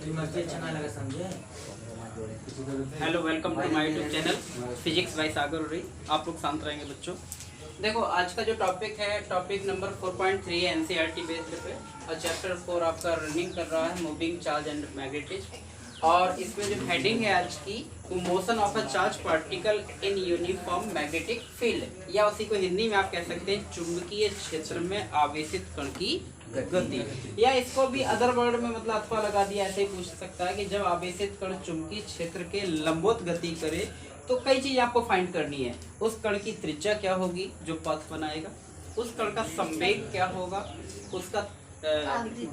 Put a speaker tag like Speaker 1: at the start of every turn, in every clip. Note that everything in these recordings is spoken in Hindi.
Speaker 1: Hello, welcome to my YouTube channel physics by Sagar Uri. आप लोग शांत रहेंगे बच्चों। देखो, आज का जो टॉपिक है, टॉपिक नंबर 4.3 है एनसीईआरटी बेस्ड पे, और चैप्टर 4 आपका रनिंग कर रहा है, मूविंग चार्ज एंड मैग्नेटिज्म। और इसमें जो हेडिंग है आज की, वो motion of a charge particle in uniform magnetic field, या उसी को हिंदी में आप कह सकते हैं चुंबकीय क्षेत्र में आवेशित कण की गति, या इसको भी अदर वर्ड में मतलब अथवा लगा दिया, ऐसे ही पूछ सकता है कि जब आवेशित कण चुंबकीय क्षेत्र के लंबवत गति करे तो कई चीज आपको फाइंड करनी है। उस कण की त्रिज्या क्या होगी जो पथ बनाएगा, उस कण का संवेग क्या होगा, उसका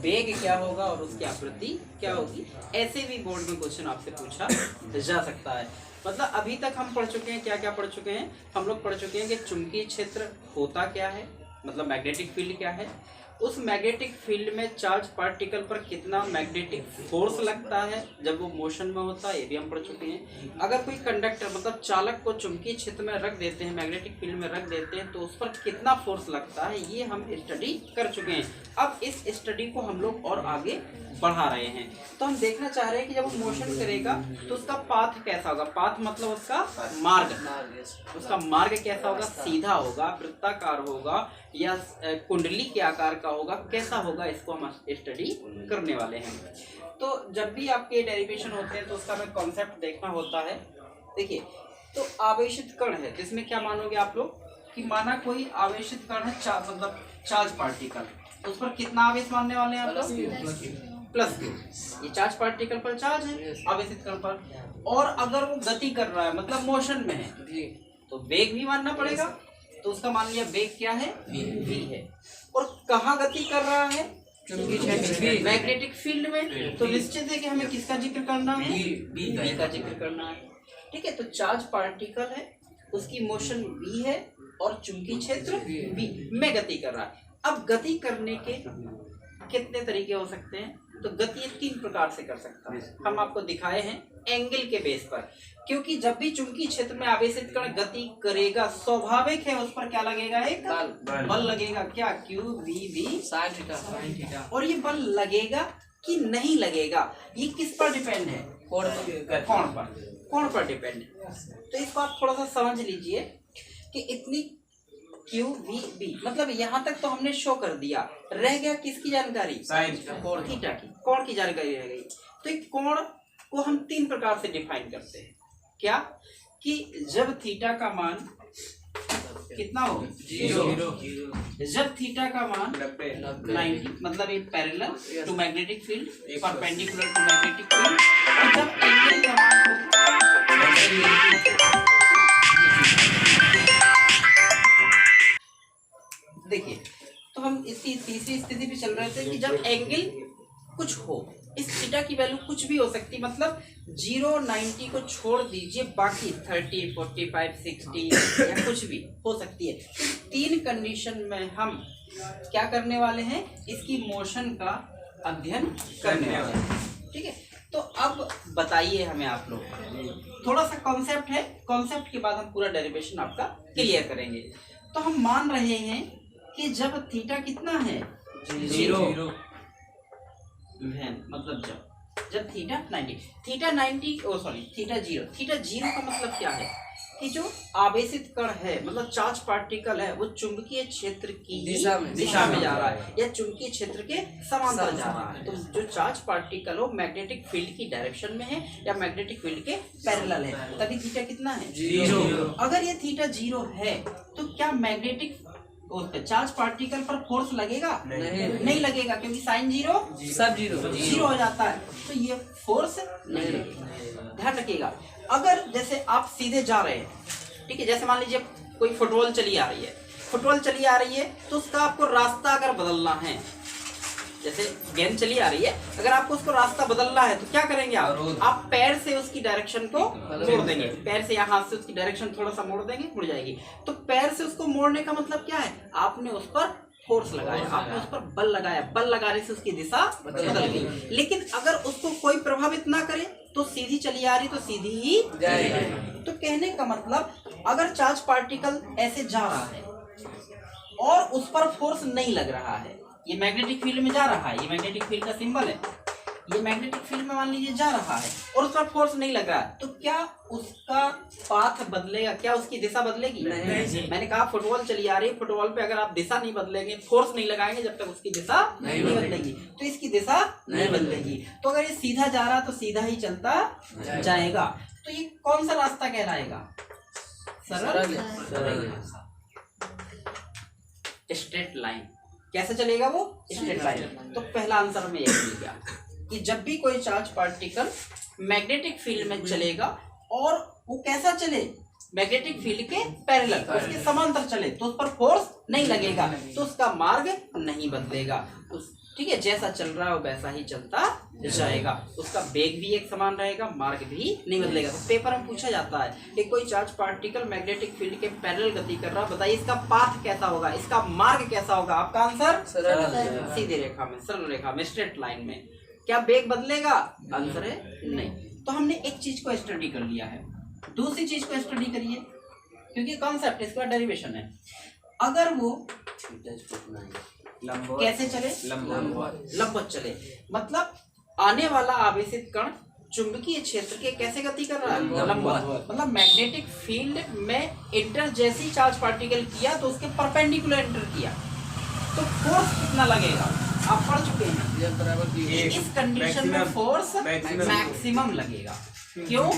Speaker 1: वेग क्या होगा, और उसकी आवृत्ति क्या होगी। ऐसे भी बोर्ड में क्वेश्चन आपसे पूछा जा सकता है। मतलब अभी तक हम पढ़ चुके हैं, क्या क्या पढ़ चुके हैं हम लोग, पढ़ चुके हैं कि चुंबकीय क्षेत्र होता क्या है, मतलब मैग्नेटिक फील्ड क्या है, उस मैग्नेटिक फील्ड में चार्ज पार्टिकल पर कितना मैग्नेटिक फोर्स लगता है जब वो मोशन में होता है, ये भी हम पढ़ चुके हैं। अगर कोई कंडक्टर मतलब चालक को चुंबकीय क्षेत्र में रख देते हैं, मैग्नेटिक फील्ड में रख देते हैं, तो उस पर कितना फोर्स लगता है, ये हम स्टडी कर चुके हैं। अब इस स्टडी को हम लोग और आगे बढ़ा रहे हैं। तो हम देखना चाह रहे हैं कि जब वो मोशन करेगा तो उसका पाथ कैसा होगा। पाथ मतलब उसका मार्ग, उसका मार्ग कैसा होगा, सीधा होगा, वृत्ताकार होगा, या कुंडली के आकार का होगा, कैसा होगा, इसको हम स्टडी करने वाले हैं। तो जब भी आपके डेरिवेशन होते हैं तो उसका हमें कॉन्सेप्ट देखना होता है। देखिए, तो आवेशित कण है, जिसमें क्या मानोगे आप लोग कि माना कोई आवेशित कण है, मतलब चार्ज पार्टिकल, उस पर कितना आवेश मानने वाले हैं आप लोग, प्लस क्यू। ये चार्ज पार्टिकल पर चार्ज है, आवेशित कण पर, और अगर वो गति कर रहा है मतलब मोशन में है तो वेग भी मानना पड़ेगा। तो उसका मान लिया वेग क्या है, v है। और कहाँ गति कर रहा है, मैग्नेटिक फील्ड में। तो निश्चित है कि हमें किसका जिक्र करना है, v का जिक्र करना है। ठीक है, तो चार्ज पार्टिकल है, उसकी मोशन v है, और चुंबकीय क्षेत्र v में गति कर रहा है। अब गति करने के कितने तरीके हो सकते हैं, तो गति 3 प्रकार से कर सकता है। हम आपको दिखाए हैं एंगल के बेस पर, क्योंकि जब भी चुंबकीय क्षेत्र में आवेशित कण गति करेगा, स्वाभाविक है उस पर क्या लगेगा, एक बल लगेगा। क्या, q v v sine theta. और ये बल लगेगा कि नहीं लगेगा, ये किस पर डिपेंड है, कोण पर डिपेंड है। तो इसको आप थोड़ा सा समझ लीजिए कि इतनी क्यू वी बी, मतलब यहाँ तक तो हमने शो कर दिया, रह गया किसकी जानकारी, कोण थीटा की, कोण की जानकारी रह गई। तो एक कोण को हम 3 प्रकार से डिफाइन करते हैं। क्या, कि जब थीटा का मान कितना हो, 0, जब थीटा का मान 90, मतलब ये parallel to magnetic field, perpendicular to magnetic field, और जब एंगल का मान देखिए, तो हम इसी तीसरी स्थिति पे चल रहे थे कि जब एंगल कुछ हो, इस थीटा की वैल्यू कुछ भी हो सकती, मतलब 0, 90 को छोड़ दीजिए, बाकी 30, 45, 60 या कुछ भी हो सकती है। तो 3 कंडीशन में हम क्या करने वाले हैं, इसकी मोशन का अध्ययन करने वाले हैं। ठीक है, तो अब बताइए हमें आप लोग, थोड़ा सा कॉन्सेप्ट है, कॉन्सेप्ट के बाद हम पूरा डेरिवेशन आपका क्लियर करेंगे। तो हम मान रहे हैं कि जब थीटा कितना है, 0, मतलब जब थीटा 90, थीटा 0 का मतलब क्या है कि जो आवेशित कण है, मतलब चार्ज पार्टिकल है, वो चुंबकीय क्षेत्र की दिशा में जा रहा है, या चुंबकीय क्षेत्र के समांतर जा रहा है। तो जो चार्ज पार्टिकल हो मैग्नेटिक फील्ड की डायरेक्शन में है, या मैग्नेटिक फील्ड के पैरेलल है, तभी थीटा कितना है, 0। अगर ये थीटा 0 है तो क्या मैग्नेटिक चार्ज पार्टिकल पर फोर्स लगेगा, नहीं लगेगा, क्योंकि साइन 0 सब 0 हो जाता है, तो ये फोर्स नहीं लगेगा। ध्यान रखिएगा, अगर जैसे आप सीधे जा रहे हैं, ठीक है, जैसे मान लीजिए कोई फुटबॉल चली आ रही है, तो उसका आपको रास्ता अगर बदलना है, जैसे गेंद चली आ रही है, अगर आपको उसको रास्ता बदलना है तो क्या करेंगे आप पैर से उसकी डायरेक्शन को मोड़ देंगे, पैर से या हाथ से उसकी डायरेक्शन थोड़ा सा मोड़ देंगे, मुड़ जाएगी। तो पैर से उसको मोड़ने का मतलब क्या है, आपने उस पर फोर्स लगाया, आपने उस पर बल लगाया, बल लगाने से उसकी दिशा बदल गई। लेकिन अगर उसको कोई प्रभावित ना करे तो सीधी चली आ रही तो सीधी ही जाएगी। तो कहने का मतलब, अगर चार्ज पार्टिकल ऐसे जा रहा है और उस पर फोर्स नहीं लग रहा है, ये मैग्नेटिक फील्ड में जा रहा है, ये मैग्नेटिक फील्ड का सिंबल है, ये मैग्नेटिक फील्ड में मान लीजिए जा रहा है और उस पर फोर्स नहीं लग रहा है, तो क्या उसका पाथ बदलेगा? क्या उसकी दिशा बदलेगी? नहीं। मैंने कहा फुटबॉल चली आ रही है, फुटबॉल पे अगर आप दिशा नहीं बदलेंगे, फोर्स नहीं लगाएंगे, जब तक उसकी दिशा नहीं बदलेगी, तो इसकी दिशा नहीं बदलेगी। तो अगर ये सीधा जा रहा तो सीधा ही चलता जाएगा। तो ये कौन सा रास्ता कहलाएगा? सरल स्ट्रेट लाइन। कैसे चलेगा वो? Straight line. तो पहला आंसर में यही मिल गया कि जब भी कोई चार्ज पार्टिकल मैग्नेटिक फील्ड में चलेगा और वो कैसा चले? मैग्नेटिक फील्ड के पैरेलल, उसके समांतर चले, तो उस पर फोर्स नहीं लगेगा, तो उसका मार्ग नहीं बदलेगा। ठीक है, जैसा चल रहा है वो वैसा ही चलता जाएगा, उसका वेग भी एक समान रहेगा, मार्ग भी नहीं बदलेगा। तो पेपर में पूछा जाता है कि कोई चार्ज पार्टिकल मैग्नेटिक फील्ड के पैरेलल गति कर रहा है, बताइए इसका पाथ कैसा होगा, इसका मार्ग कैसा होगा? आपका आंसर सीधी रेखा में, सरल रेखा में, स्ट्रेट लाइन में। क्या वेग बदलेगा? आंसर है नहीं। तो हमने एक चीज को स्टडी कर लिया है, दूसरी चीज को स्टडी करिए, क्योंकि कॉन्सेप्ट इसका डेरिवेशन है। अगर वो कैसे चले? लंबवत चले, मतलब आने वाला आवेशित कण चुंबकीय क्षेत्र के कैसे गति कर रहा है? लंबवत। मतलब मैग्नेटिक फील्ड में इंटर जैसी चार्ज पार्टिकल किया तो उसके परपेंडिकुलर इंटर किया, तो फोर्स कितना लगेगा? आप पढ़ चुके हैं। इस कंडीशन में फोर्स मैक्सिमम लगेगा। क्यों?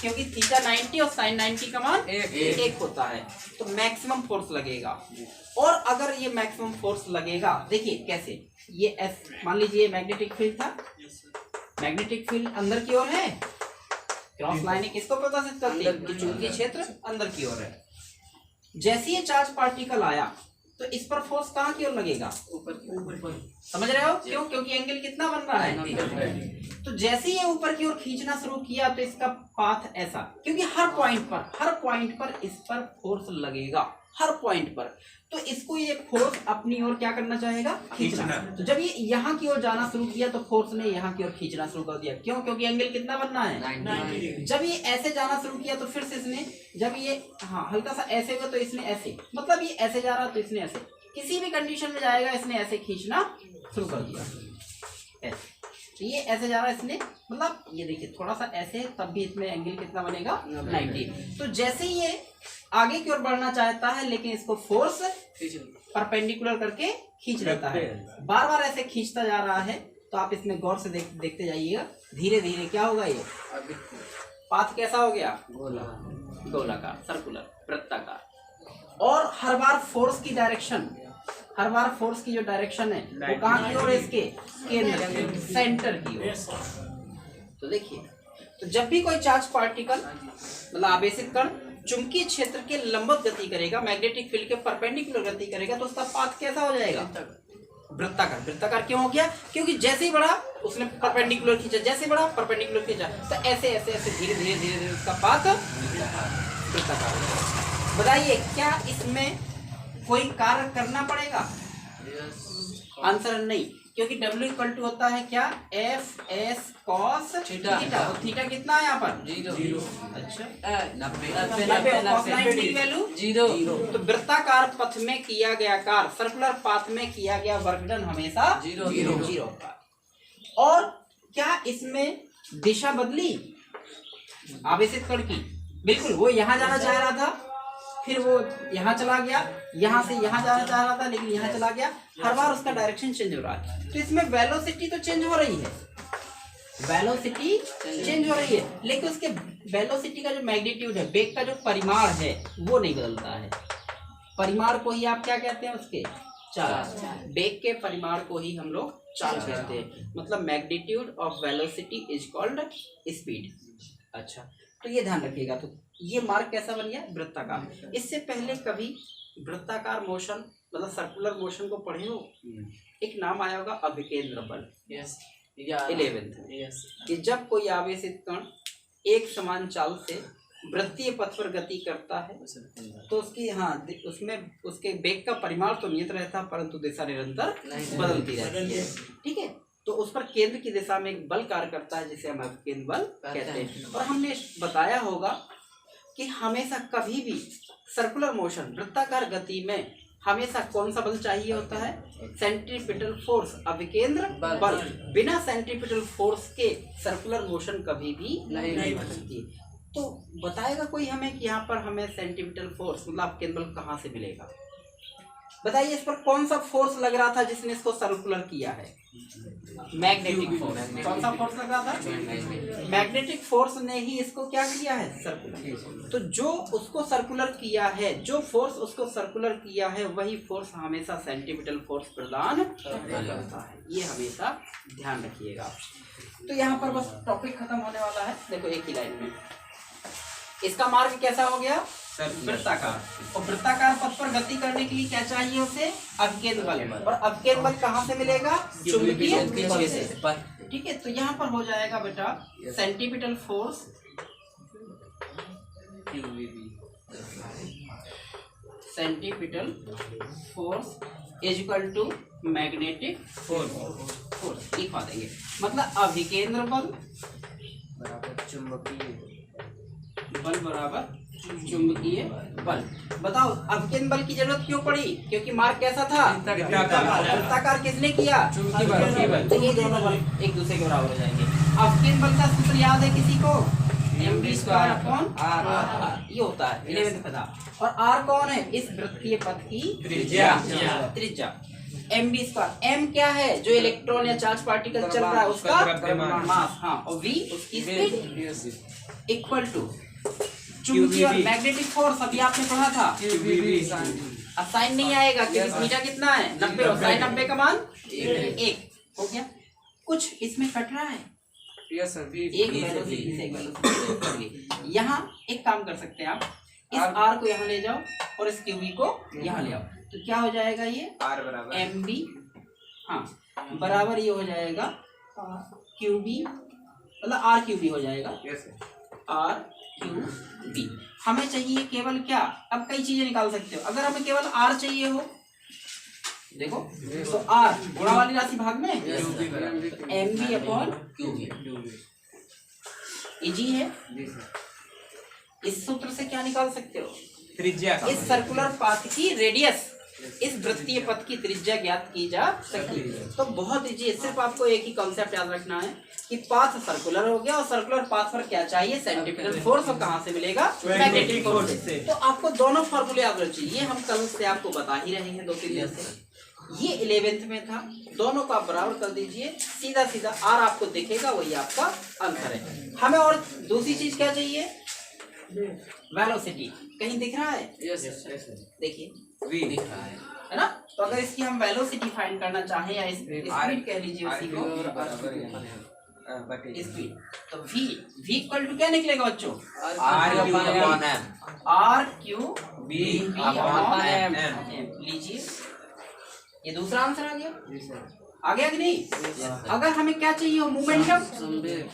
Speaker 1: क्योंकि थीटा 90 और साइन 90 का मान एक होता है, तो मैक्सिमम फोर्स लगेगा। और अगर ये मैक्सिमम फोर्स लगेगा, देखिए कैसे, ये एस मान लीजिए मैग्नेटिक फील्ड था, मैग्नेटिक फील्ड अंदर की ओर है, क्रॉस लाइन किसको प्रदर्शित करती है? कि चुंबकीय क्षेत्र अंदर की ओर है। जैसे ये चार्ज पार्टिकल आया तो इस पर फोर्स कहाँ की ओर लगेगा? ऊपर। समझ रहे हो? क्यों? क्योंकि एंगल कितना बन रहा है। तो जैसे ये ऊपर की ओर खींचना शुरू किया तो इसका पाथ ऐसा, क्योंकि हर पॉइंट पर इस पर फोर्स लगेगा, हर पॉइंट पर। तो इसको ये फोर्स अपनी ओर क्या करना चाहेगा? खींचना। तो जब ये यहाँ की ओर जाना शुरू किया तो फोर्स ने यहाँ की ओर खींचना शुरू कर दिया। क्यों? क्योंकि एंगल कितना बनना है? 90। जब ये ऐसे जाना शुरू किया तो फिर से इसने, जब ये हल्का सा ऐसे हुआ तो इसने ऐसे, मतलब ये ऐसे जा रहा तो इसने ऐसे, किसी भी कंडीशन में जाएगा इसने ऐसे खींचना शुरू कर दिया। ऐसे तो ये ऐसे जा रहा है इसने, मतलब ये देखिए थोड़ा सा ऐसे, तब भी इसमें एंगल कितना बनेगा? 90। तो जैसे ये आगे की ओर बढ़ना चाहता है, लेकिन इसको फोर्स परपेंडिकुलर करके खींच लेता है, बार बार ऐसे खींचता जा रहा है। तो आप इसमें गौर से देखते जाइएगा, धीरे धीरे क्या होगा? ये पाथ कैसा हो गया? गोलाकार, सर्कुलर, वृत्ताकार। और हर बार फोर्स की डायरेक्शन, हर बार फोर्स की जो डायरेक्शन है वो कहाँ की ओर है? इसके केंद्र, सेंटर की ओर। तो देखिए, तो जब भी कोई चार्ज पार्टिकल मतलब आवेशित कण चुंबकीय क्षेत्र के लंबवत गति करेगा, मैग्नेटिक फील्ड के परपेंडिकुलर गति करेगा, तो उसका पाथ कैसा हो जाएगा? वृत्ताकार। वृत्ताकार क्यों हो गया? क्योंकि जैसे ही बढ़ा उसने परपेंडिकुलर खींचा, जैसे बढ़ा परपेंडिकुलर खींचा, तो ऐसे ऐसे ऐसे धीरे धीरे धीरे धीरे उसका पाथ वृत्ताकार। बताइए क्या इसमें कोई कार्य करना पड़ेगा? आंसर नहीं, क्योंकि W इक्वल टू होता है क्या? F S cos theta. Theta कितना है यहाँ पर? 0। अच्छा, 90 की वैल्यू 0। तो वृत्ताकार पथ में किया गया कार्य, सर्कुलर पाथ में किया गया वर्क डन हमेशा 0 होगा। और क्या इसमें दिशा बदली आवेशित कण की? बिल्कुल, वो यहाँ जाना चाह रहा था, फिर वो यहाँ चला गया, यहाँ से यहाँ जाना चाह रहा था लेकिन यहाँ चला गया, हर बार उसका डायरेक्शन चेंज हो रहा है। तो इसमें वेलोसिटी तो चेंज हो रही है, वेलोसिटी चेंज हो रही है, लेकिन उसके वेलोसिटी का जो मैग्नीट्यूड है, वेग का जो परिमाण है, वो नहीं बदलता है। परिमाण को ही आप क्या कहते हैं? उसके चार्ज। वेग के परिमाण को ही हम लोग चार्ज कहते हैं। मतलब magnitude of velocity is called speed. अच्छा, तो ये ध्यान रखिएगा। तो ये मार्ग कैसा बन गया? वृत्ताकार। इससे पहले कभी वृत्ताकार मोशन मतलब सर्कुलर मोशन को पढ़े हो? एक नाम आया होगा अभिकेंद्र बल, 11th, कि जब कोई आवेशित कण एक समान चाल से वृत्तीय पथ पर गति करता है तो उसकी उसमें उसके वेग का परिमाण तो नियत रहता है, परंतु दिशा निरंतर बदलती रहती है। ठीक है, तो उस पर केंद्र की दिशा में एक बल कार्य करता है जिसे हम अभिकेंद्र बल कहते हैं। और हमने बताया होगा कि हमेशा कभी भी सर्कुलर मोशन वृत्ताकार गति में हमेशा कौन सा बल चाहिए होता है? सेंट्रीपिटल फोर्स, अभिकेंद्र बल। बिना सेंट्रीपिटल फोर्स के सर्कुलर मोशन कभी भी नहीं हो सकती। तो बताएगा कोई हमें कि यहाँ पर हमें सेंट्रीपिटल फोर्स मतलब अभिकेंद्र बल कहाँ से मिलेगा? बताइए, इस पर कौन सा फोर्स लग रहा था जिसने इसको सर्कुलर किया है? Magnetic force. कौन सा फोर्स लग रहा था? मैग्नेटिक फोर्स ने ही इसको क्या किया है? सर्कुलर। तो जो उसको सर्कुलर किया है, जो फोर्स उसको सर्कुलर किया है, वही फोर्स हमेशा सेंट्रीपिटल फोर्स प्रदान करता है। ये हमेशा ध्यान रखिएगा। तो यहाँ पर बस टॉपिक खत्म होने वाला है। देखो एक ही लाइन में इसका मार्ग कैसा हो गया? वृत्ताकार। और वृत्ताकार पथ पर गति करने के लिए क्या चाहिए उसे? अभिकेंद्र बल। और अभिकेंद्र बल कहाँ से मिलेगा? चुंबकीय बल से। ठीक है, तो यहाँ पर हो जाएगा बेटा centripetal force is equal to magnetic force लिखवा देंगे। मतलब अभिकेंद्र बल बराबर चुंबकीय बल। बताओ अभिकेंद्र बल की जरूरत क्यों पड़ी? क्योंकि मार्ग कैसा था? वृत्ताकार। किसने किया? चुंबकीय बल। तो ये दोनों बल एक दूसरे के बराबर हो जाएंगे। अभिकेंद्र बल का सूत्र याद है किसी को? mv² upon r। ये होता है 11th पता। और r कौन है? इस वृत्तीय पथ की त्रिज्या। mv²। m क्या है? जो इलेक्ट्रॉन या चार्ज पार्टिकल चल रहा है उसका मास। हाँ, और v उसकी स्पीड इक्वल टू चुंबकीय और मैग्नेटिक फोर्स। अभी आपने पढ़ा था। अब साइन नहीं आएगा क्योंकि थीटा कितना है? 90। और साइन 90 का मान 1 हो गया। कुछ इसमें कट रहा है? यहाँ एक काम कर सकते हैं आप, इस r को यहाँ ले जाओ और इस qb को यहाँ ले आओ। तो क्या हो जाएगा? ये r बराबर mb, हाँ बराबर ये हो जाएगा qb, मतलब r qb हो जाएगा। r qb। हमें चाहिए केवल क्या? अब कई चीजें निकाल सकते हो। अगर हमें केवल r चाहिए हो, देखो तो r गुणा वाली राशि भाग में mb अपॉन qb इजी है। इस सूत्र से क्या निकाल सकते हो? त्रिज्या। इस सर्कुलर पाथ की रेडियस, इस वृत्तीय पथ की त्रिज्या ज्ञात की जा सकती है। तो बहुत इजी है। सिर्फ आपको एक ही कॉन्सेप्ट याद रखना है कि पाथ सर्कुलर हो गया और सर्कुलर पाथ पर क्या चाहिए? Centripetal force. और कहाँ से मिलेगा? मैग्नेटिक फोर्स से। तो आपको दोनों फॉर्मूले याद रखिए। ये हम कल से आपको बता ही रहे हैं 2-3 दिन से। ये 11th में था। दोनों को आप बराबर कर दीजिए, सीधा सीधा r आपको दिखेगा, वही आपका आंसर है। हमें और दूसरी चीज क्या चाहिए? वेलोसिटी। कहीं दिख रहा है? देखिए v दिख रहा है ना? तो अगर इसकी हम वेलोसिटी फाइंड करना चाहें या स्पीड कह लीजिए उसी को, स्पीड, तो v इक्वल टू क्या निकलेगा बच्चों? r Q b upon m। लीजिए, ये दूसरा आंसर आ गया। आ गया कि नहीं? अगर हमें क्या चाहिए हो? मोमेंटम,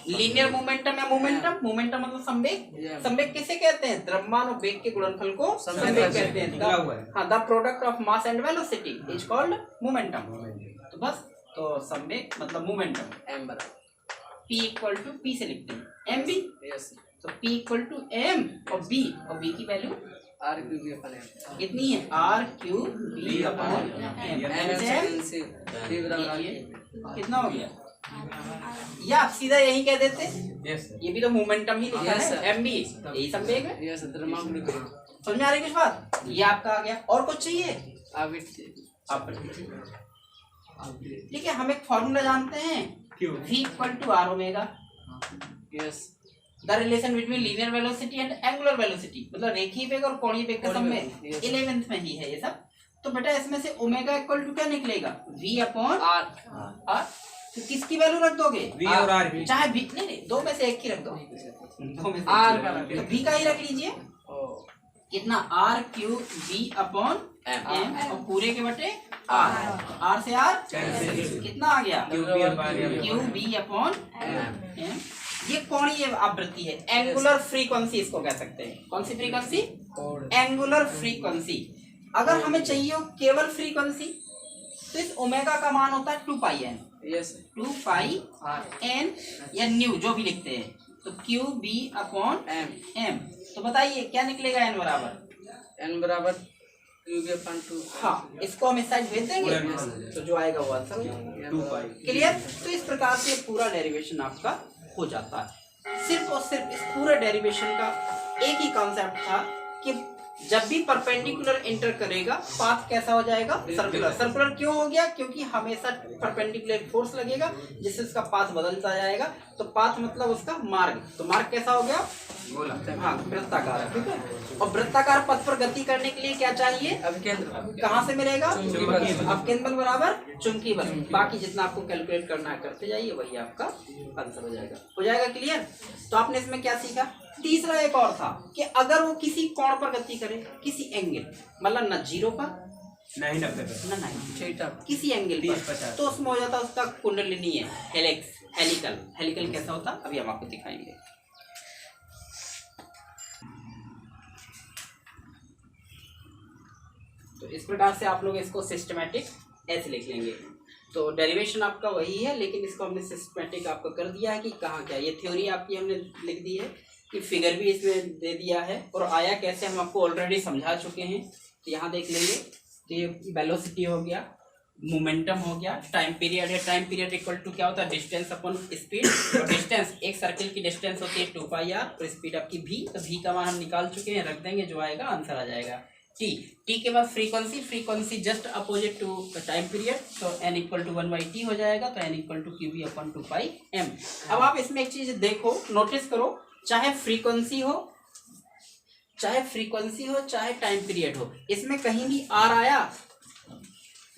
Speaker 1: लीनियर मोमेंटम या मोमेंटम मतलब संवेग। संवेग किसे कहते हैं? द्रव्यमान और वेग के गुणनफल को संवेग कहते हैं। हाँ, the product of mass and velocity is called momentum. तो बस, तो संवेग मतलब मोमेंटम m बराबर p इक्वल टू p से लिखते हैं mb। तो p इक्वल टू m और b की वैल्यू कितनी है? r क्यूब b अपॉन कितना हो गया? या आप सीधा यही कह देते। ये भी तो मोमेंटम ही लिखा है, mb यही संवेग है। समझ में आ रही कुछ बात? ये आपका आ गया। और कुछ चाहिए? आप ठीक है, हम एक फॉर्मूला जानते हैं, v equal to r omega. The relation between linear velocity and angular velocity, मतलब रेखीय वेग और कोणीय वेग का संबंध 11th में ही है ये सब। तो बेटा इसमें से ओमेगा इक्वल टू क्या निकलेगा? v upon r। तो किसकी वैल्यू रख दोगे? v और r। चाहे v, नहीं दो में से एक की रख दो। दो में से r का, तो v का ही रख लीजिए। कितना? r cube v upon m और पूरे के बटे r से r कितना आ गया? Cube v upon m। ये कोणीय आवृत्ति है, एंगुलर फ्रीक्वेंसी इसको कह सकते हैं। कौन सी फ्रीक्वेंसी? Angular frequency. अगर हमें चाहिए हो केवल फ्रीक्वेंसी, तो इस ओमेगा का मान होता है 2πn। 2πn या न्यू जो भी लिखते हैं। तो क्यू बी अपॉन m। तो बताइए क्या निकलेगा? n बराबर हाँ, इसको हम इस साइड भेज देंगे तो जो आएगा वो आंसर 2 क्लियर। तो इस प्रकार से पूरा डेरिवेशन आपका हो जाता है। सिर्फ और सिर्फ इस पूरे डेरिवेशन का एक ही कॉन्सेप्ट था कि जब भी परपेंडिकुलर एंटर करेगा पाथ कैसा हो जाएगा, सर्कुलर। सर्कुलर क्यों हो गया? क्योंकि हमेशा परपेंडिकुलर फोर्स लगेगा जिससे उसका पाथ बदलता जाएगा। तो पाथ मतलब उसका मार्ग, तो मार्ग कैसा हो गया? हाँ, वृत्ताकार। ठीक है। और वृत्ताकार पथ पर गति करने के लिए क्या चाहिए? अभिकेंद्र। कहाँ से मिलेगा? अभिकेंद्र बल बराबर चुंबकीय बल। बाकी जितना आपको कैलकुलेट करना है करते जाइए, वही आपका आंसर हो जाएगा। हो जाएगा क्लियर। तो आपने इसमें क्या सीखा? तीसरा एक और था कि अगर वो किसी कोण पर गति करे, किसी एंगल, मतलब न 0 पर
Speaker 2: नहीं 90 पे
Speaker 1: ना 90, किसी एंगल पर, तो उसमें हो जाता उसका कुंडलिनी है हेलिक्स, हेलिकल। हेलिकल कैसा होता अभी हम आपको दिखाएंगे। तो इस प्रकार से आप लोग इसको सिस्टमैटिक ऐसे लिख लेंगे। तो डेरिवेशन आपका वही है, लेकिन इसको हमने सिस्टमैटिक आपको कर दिया है कि कहाँ क्या। ये थ्योरी आपकी हमने लिख दी है कि फिगर भी इसमें दे दिया है, और आया कैसे हम आपको ऑलरेडी समझा चुके हैं। तो यहाँ देख लेंगे, तो ये वेलोसिटी हो गया, मोमेंटम हो गया, टाइम पीरियड है। टाइम पीरियड इक्वल टू क्या होता है? Distance upon speed. और डिस्टेंस, एक सर्किल की डिस्टेंस होती है 2πr, और स्पीड आपकी v। तो v का मान हम निकाल चुके हैं, रख देंगे, जो आएगा आंसर आ जाएगा t के बाद frequency, frequency just opposite to time period, तो n इक्वल टू 1/t हो जाएगा। तो n equal to QV upon 2πm। अब आप इसमें एक चीज देखो, नोटिस करो, चाहे फ्रीक्वेंसी हो, चाहे टाइम पीरियड हो, इसमें कहीं भी आर आया?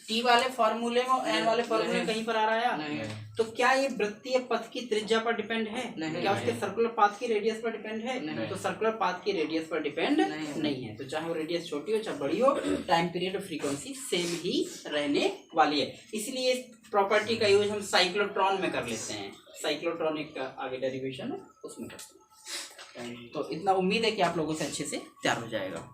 Speaker 1: टी वाले फॉर्मूले में, एन वाले फॉर्मूले में कहीं पर आ रहा है? तो क्या ये वृत्तीय पथ की त्रिज्या पर डिपेंड है? क्या उसके सर्कुलर पाथ की रेडियस पर डिपेंड है? तो सर्कुलर पाथ की रेडियस पर डिपेंड नहीं है। तो चाहे वो रेडियस छोटी हो चाहे बड़ी हो, टाइम पीरियड और फ्रीक्वेंसी सेम ही रहने वाली है। इसलिए इस प्रॉपर्टी का यूज हम साइक्लोट्रॉन में कर लेते हैं। साइक्लोट्रॉनिक का आगे डेरिवेशन है उसमें करते हैं। तो इतना उम्मीद है कि आप लोगों से अच्छे से तैयार हो जाएगा।